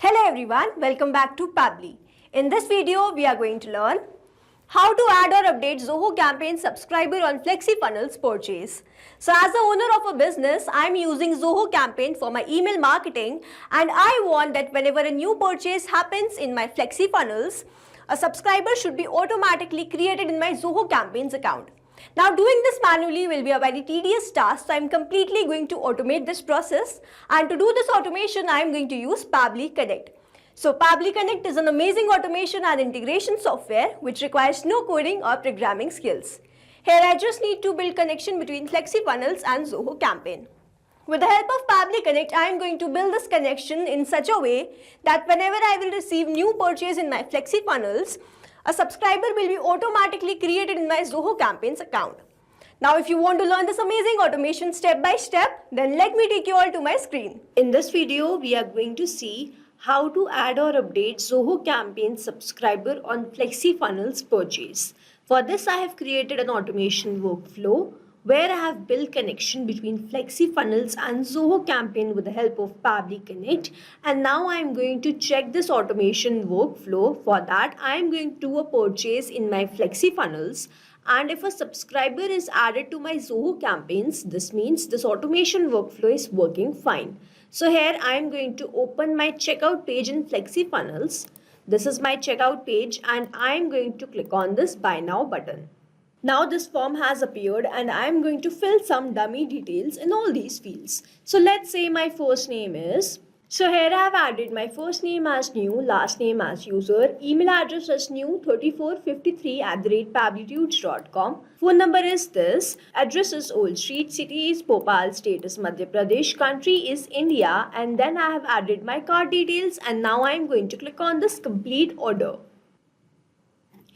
Hello everyone, welcome back to Pabbly. In this video, we are going to learn how to add or update Zoho campaign subscriber on FlexiFunnels purchase. So as the owner of a business, I am using Zoho campaign for my email marketing, and I want that whenever a new purchase happens in my FlexiFunnels, a subscriber should be automatically created in my Zoho campaigns account. Now doing this manually will be a very tedious task, so I am completely going to automate this process, and to do this automation I am going to use Pabbly Connect. So Pabbly Connect is an amazing automation and integration software which requires no coding or programming skills. Here I just need to build connection between FlexiFunnels and Zoho campaign. With the help of Pabbly Connect, I am going to build this connection in such a way that whenever I will receive new purchase in my FlexiFunnels, a subscriber will be automatically created in my Zoho campaigns account. Now if you want to learn this amazing automation step by step, then let me take you all to my screen. In this video, we are going to see how to add or update Zoho campaign subscriber on FlexiFunnels purchase. For this, I have created an automation workflow where I have built connection between FlexiFunnels and Zoho campaign with the help of Pabbly Connect. And now I am going to check this automation workflow. For that, I am going to do a purchase in my FlexiFunnels. And if a subscriber is added to my Zoho campaigns, this means this automation workflow is working fine. So here I am going to open my checkout page in FlexiFunnels. This is my checkout page and I am going to click on this Buy Now button. Now this form has appeared and I am going to fill some dummy details in all these fields. So let's say my first name is, so here I have added my first name as new, last name as user, email address as new 3453@pabblytudes.com. Phone number is this, address is Old Street, city is Bhopal, state is Madhya Pradesh, country is India, and then I have added my card details and now I am going to click on this complete order.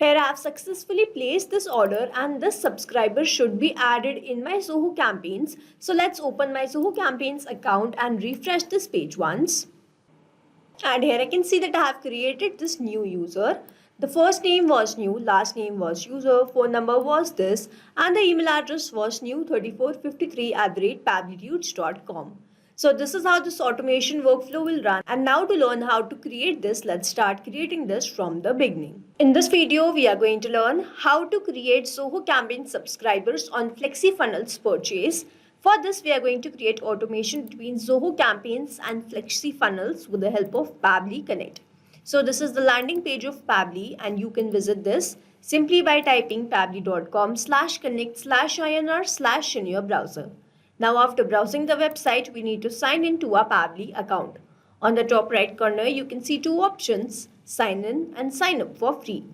Here I have successfully placed this order and this subscriber should be added in my Zoho campaigns. So let's open my Zoho campaigns account and refresh this page once. And here I can see that I have created this new user. The first name was new, last name was user, phone number was this, and the email address was new 3453@pabblytudes.com. So this is how this automation workflow will run. And now to learn how to create this, let's start creating this from the beginning. In this video, we are going to learn how to create Zoho campaign subscribers on FlexiFunnels purchase. For this, we are going to create automation between Zoho campaigns and FlexiFunnels with the help of Pabbly Connect. So this is the landing page of Pabbly and you can visit this simply by typing pabbly.com/connect/inr/ in your browser. Now after browsing the website, we need to sign in to our Pabbly account. On the top right corner, you can see two options, sign in and sign up for free.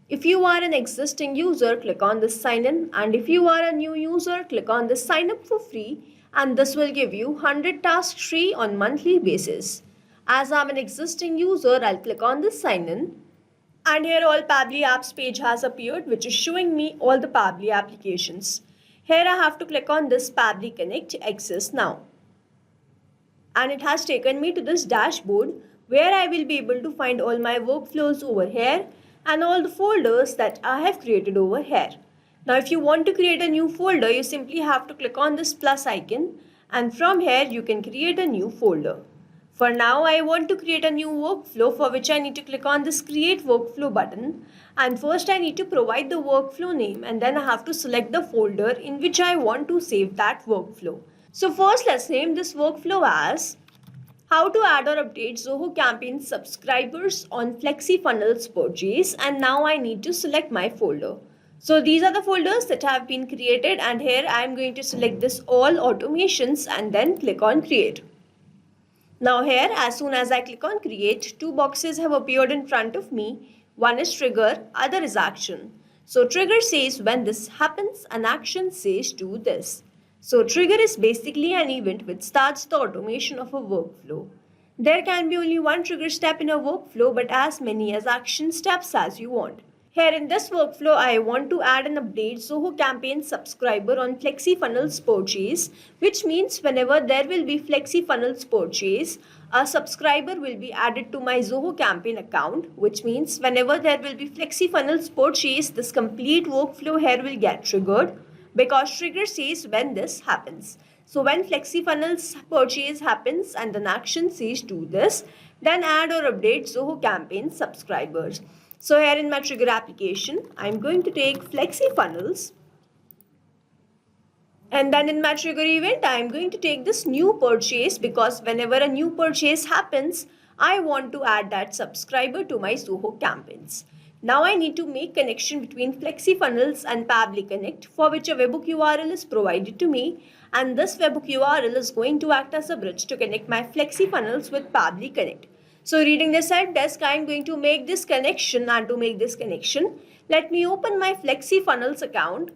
If you are an existing user, click on this sign in, and if you are a new user, click on this sign up for free, and this will give you 100 tasks free on monthly basis. As I'm an existing user, I'll click on this sign in, and here all Pabbly apps page has appeared, which is showing me all the Pabbly applications. Here I have to click on this Pabbly Connect Access Now. And it has taken me to this dashboard where I will be able to find all my workflows over here and all the folders that I have created over here. Now if you want to create a new folder, you simply have to click on this plus icon and from here you can create a new folder. For now, I want to create a new workflow for which I need to click on this create workflow button, and first I need to provide the workflow name and then I have to select the folder in which I want to save that workflow. So first let's name this workflow as how to add or update Zoho campaign subscribers on FlexiFunnels purchase, and now I need to select my folder. So these are the folders that have been created and here I am going to select this all automations and then click on create. Now here, as soon as I click on create, two boxes have appeared in front of me. One is trigger, other is action. So trigger says when this happens, and action says do this. So trigger is basically an event which starts the automation of a workflow. There can be only one trigger step in a workflow, but as many as action steps as you want. Here in this workflow, I want to add and update Zoho campaign subscriber on FlexiFunnels purchase, which means whenever there will be FlexiFunnels purchase, a subscriber will be added to my Zoho campaign account, which means whenever there will be FlexiFunnels purchase, this complete workflow here will get triggered because trigger says when this happens. So when FlexiFunnels purchase happens and an action says do this, Then add or update Zoho campaign subscribers. So here in my trigger application, I'm going to take FlexiFunnels. And then in my trigger event, I'm going to take this new purchase because whenever a new purchase happens, I want to add that subscriber to my Zoho campaigns. Now I need to make connection between FlexiFunnels and Pabbly Connect, for which a webhook URL is provided to me, and this webhook URL is going to act as a bridge to connect my FlexiFunnels with Pabbly Connect. So reading this help desk, I'm going to make this connection, and to make this connection, let me open my FlexiFunnels account.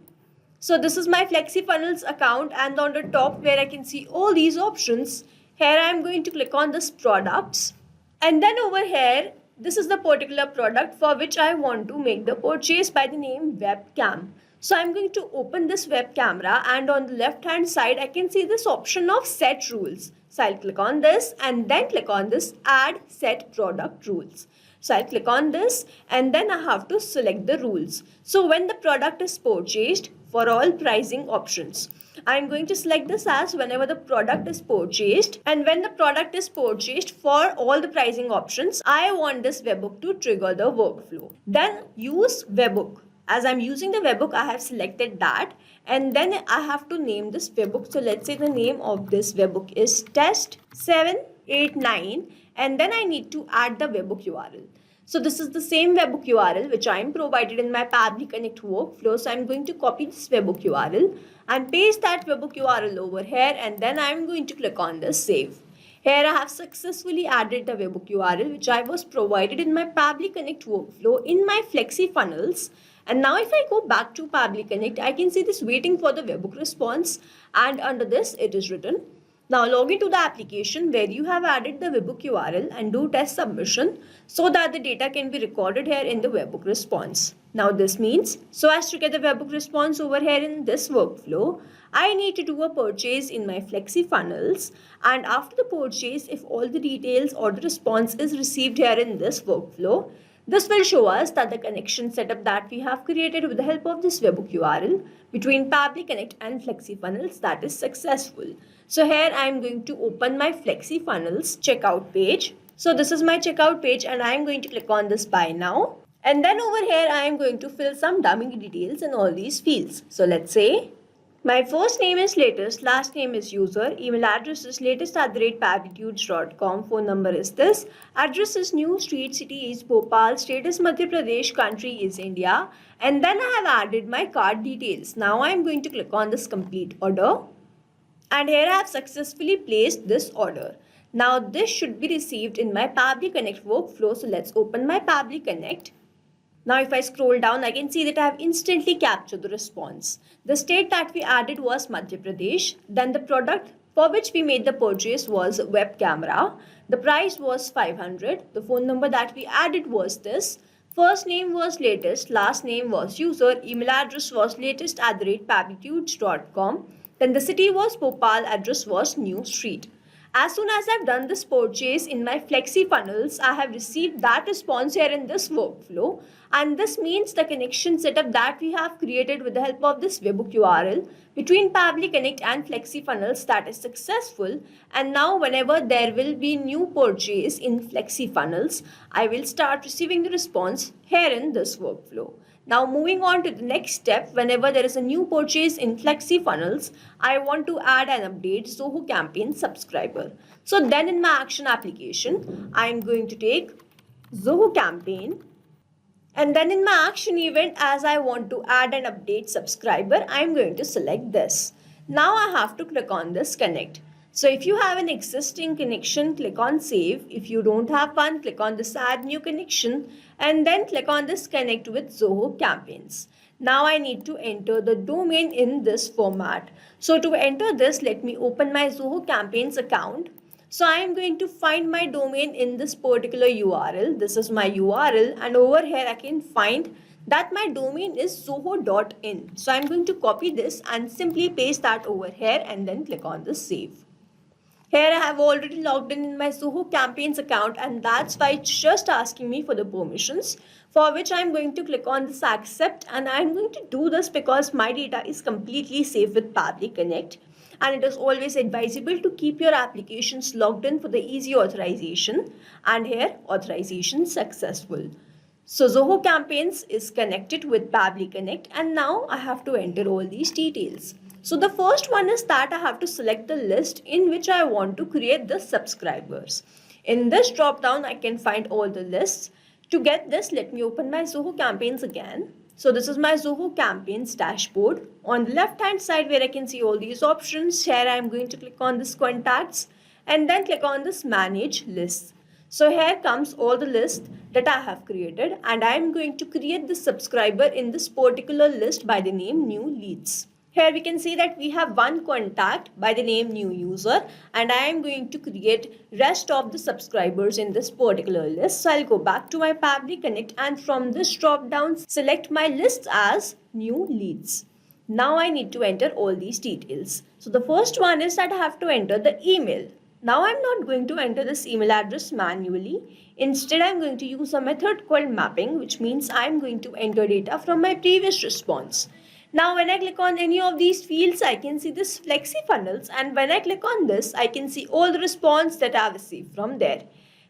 So this is my FlexiFunnels account, and on the top where I can see all these options, here I am going to click on this products, and then over here this is the particular product for which I want to make the purchase by the name webcam. So I'm going to open this web camera, and on the left hand side I can see this option of set rules. So I'll click on this and then click on this add set product rules. So I'll click on this and then I have to select the rules. So when the product is purchased, for all pricing options, I'm going to select this as whenever the product is purchased, and when the product is purchased, for all the pricing options, I want this webhook to trigger the workflow. Then use webhook. As I'm using the webhook, I have selected that, and then I have to name this webhook. So let's say the name of this webhook is test789, and then I need to add the webhook URL. So this is the same webhook URL which I am provided in my Pabbly Connect workflow. So I'm going to copy this webhook URL and paste that webhook URL over here, and then I'm going to click on the save. Here I have successfully added the webhook URL which I was provided in my Pabbly Connect workflow in my FlexiFunnels. And now if I go back to Pabbly Connect, I can see this waiting for the webhook response, and under this it is written, now log into the application where you have added the webhook URL and do test submission so that the data can be recorded here in the webhook response. Now this means, so as to get the webhook response over here in this workflow, I need to do a purchase in my FlexiFunnels, and after the purchase, if all the details or the response is received here in this workflow, this will show us that the connection setup that we have created with the help of this webhook URL between Pabbly Connect and FlexiFunnels, that is successful. So here I am going to open my FlexiFunnels checkout page. So this is my checkout page, and I am going to click on this buy now. And then over here I am going to fill some dummy details in all these fields. So let's say my first name is latest, last name is user, email address is latest@pablitudes.com, phone number is this, address is new, street, city is Bhopal, state is Madhya Pradesh, country is India, and then I have added my card details. Now I am going to click on this complete order, and here I have successfully placed this order. Now this should be received in my Pabbly Connect workflow. So let's open my Pabbly Connect. Now if I scroll down, I can see that I have instantly captured the response. The state that we added was Madhya Pradesh. Then the product for which we made the purchase was web camera. The price was 500. The phone number that we added was this. First name was latest, last name was user, email address was latest@pablitudes.com. Then the city was Bhopal, address was new, street. As soon as I've done this purchase in my FlexiFunnels, I have received that response here in this workflow, and this means the connection setup that we have created with the help of this webhook URL between Pabbly Connect and FlexiFunnels, that is successful. And now whenever there will be new purchase in FlexiFunnels, I will start receiving the response here in this workflow. Now moving on to the next step, whenever there is a new purchase in FlexiFunnels, I want to add and update Zoho campaign subscriber. So then in my action application, I am going to take Zoho campaign, and then in my action event, as I want to add and update subscriber, I am going to select this. Now I have to click on this connect. So if you have an existing connection, click on save. If you don't have one, click on this add new connection, and then click on this connect with Zoho campaigns. Now I need to enter the domain in this format. So to enter this, let me open my Zoho campaigns account. So I am going to find my domain in this particular URL. This is my URL, and over here I can find that my domain is zoho.in. So I'm going to copy this and simply paste that over here, and then click on the save. Here I have already logged in my Zoho campaigns account, and that's why it's just asking me for the permissions, for which I'm going to click on this accept, and I'm going to do this because my data is completely safe with Pabbly Connect. and it is always advisable to keep your applications logged in for the easy authorization, and here authorization successful. So Zoho Campaigns is connected with Pabbly Connect, and now I have to enter all these details. So the first one is that I have to select the list in which I want to create the subscribers. In this drop down, I can find all the lists. To get this, let me open my Zoho Campaigns again. So this is my Zoho Campaigns dashboard. On the left hand side where I can see all these options, here I am going to click on this contacts and then click on this manage lists. So here comes all the list that I have created, and I am going to create the subscriber in this particular list by the name new leads. Here we can see that we have one contact by the name new user, and I am going to create rest of the subscribers in this particular list. So I'll go back to my Pabbly Connect, and from this drop down select my list as new leads. Now I need to enter all these details. So the first one is that I have to enter the email. Now I'm not going to enter this email address manually. Instead, I'm going to use a method called mapping, which means I'm going to enter data from my previous response. Now when I click on any of these fields, I can see this flexi funnels, and when I click on this, I can see all the response that I've received from there.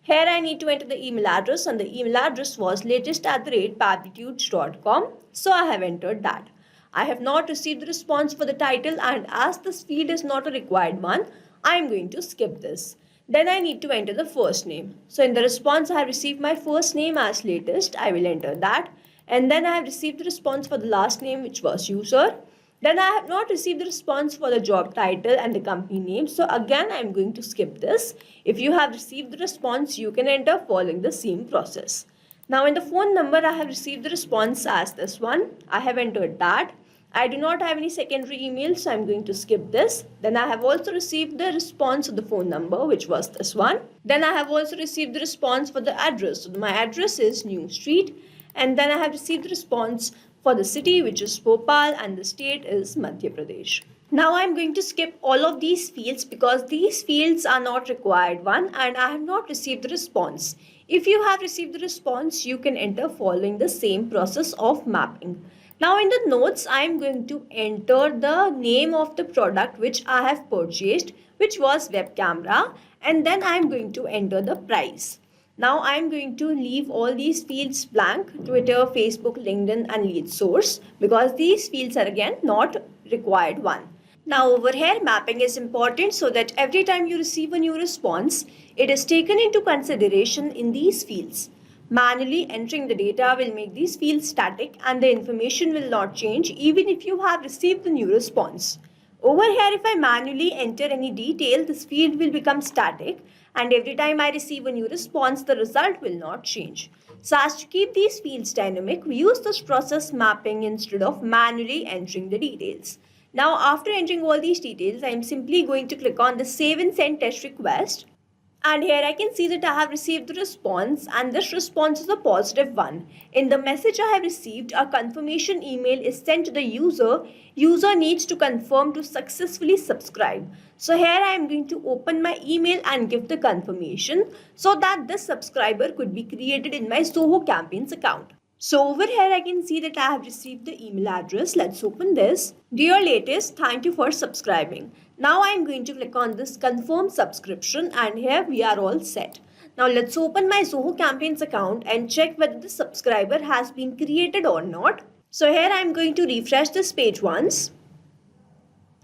Here I need to enter the email address, and the email address was latest@pablitudes.com. So I have entered that. I have not received the response for the title, and as this field is not a required one, I am going to skip this. Then I need to enter the first name. So in the response, I have received my first name as latest. I will enter that. And then I have received the response for the last name, which was user. Then I have not received the response for the job title and the company name. So again, I am going to skip this. If you have received the response, you can enter following the same process. Now in the phone number, I have received the response as this one. I have entered that. I do not have any secondary email, so I'm going to skip this. Then I have also received the response of the phone number, which was this one. Then I have also received the response for the address. So my address is New Street. And then I have received the response for the city, which is Bhopal, and the state is Madhya Pradesh. Now I'm going to skip all of these fields because these fields are not required one, and I have not received the response. If you have received the response, you can enter following the same process of mapping. Now in the notes, I am going to enter the name of the product which I have purchased, which was web camera, and then I am going to enter the price. Now I am going to leave all these fields blank: Twitter, Facebook, LinkedIn, and lead source, because these fields are again not required one. Now over here, mapping is important so that every time you receive a new response, it is taken into consideration in these fields. Manually entering the data will make these fields static, and the information will not change even if you have received the new response. Over here, if I manually enter any detail, this field will become static, and every time I receive a new response, the result will not change. So as to keep these fields dynamic, we use this process mapping instead of manually entering the details. Now after entering all these details, I am simply going to click on the save and send test request. And here I can see that I have received the response, and this response is a positive one. In the message I have received, a confirmation email is sent to the user. User needs to confirm to successfully subscribe. So here I am going to open my email and give the confirmation so that this subscriber could be created in my Zoho Campaigns account. So over here I can see that I have received the email address. Let's open this. Dear latest, thank you for subscribing. Now I am going to click on this confirm subscription, and here we are all set. Now let's open my Zoho Campaigns account and check whether the subscriber has been created or not. So here I am going to refresh this page once.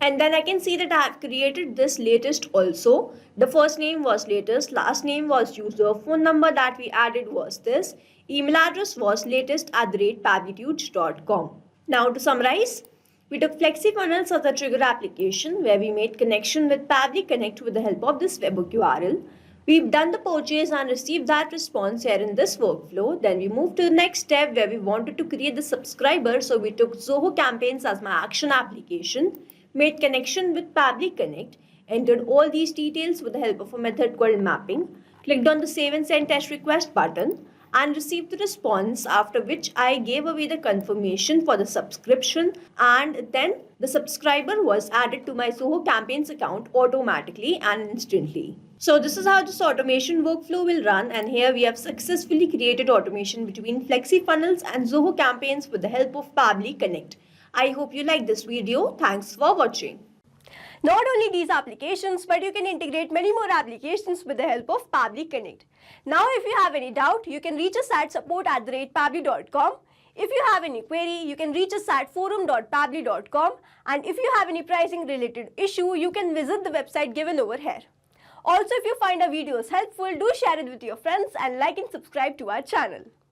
And then I can see that I have created this latest also. The first name was latest, last name was user, phone number that we added was this, email address was latest@pablitudes.com. Now to summarize, we took FlexiFunnels as a trigger application where we made connection with Pabbly Connect with the help of this webhook URL. We've done the purchase and received that response here in this workflow. Then we moved to the next step where we wanted to create the subscriber. So we took Zoho Campaigns as my action application, made connection with Pabbly Connect, entered all these details with the help of a method called mapping, clicked on the save and send test request button, and received the response, after which I gave away the confirmation for the subscription, and then the subscriber was added to my Zoho Campaigns account automatically and instantly. So this is how this automation workflow will run, and here we have successfully created automation between FlexiFunnels and Zoho Campaigns with the help of Pabbly Connect. I hope you like this video. Thanks for watching. Not only these applications, but you can integrate many more applications with the help of Pabbly Connect. Now, if you have any doubt, you can reach us at support@pabbly.com. If you have any query, you can reach us at forum.pabbly.com. And if you have any pricing related issue, you can visit the website given over here. Also, if you find our videos helpful, do share it with your friends and like and subscribe to our channel.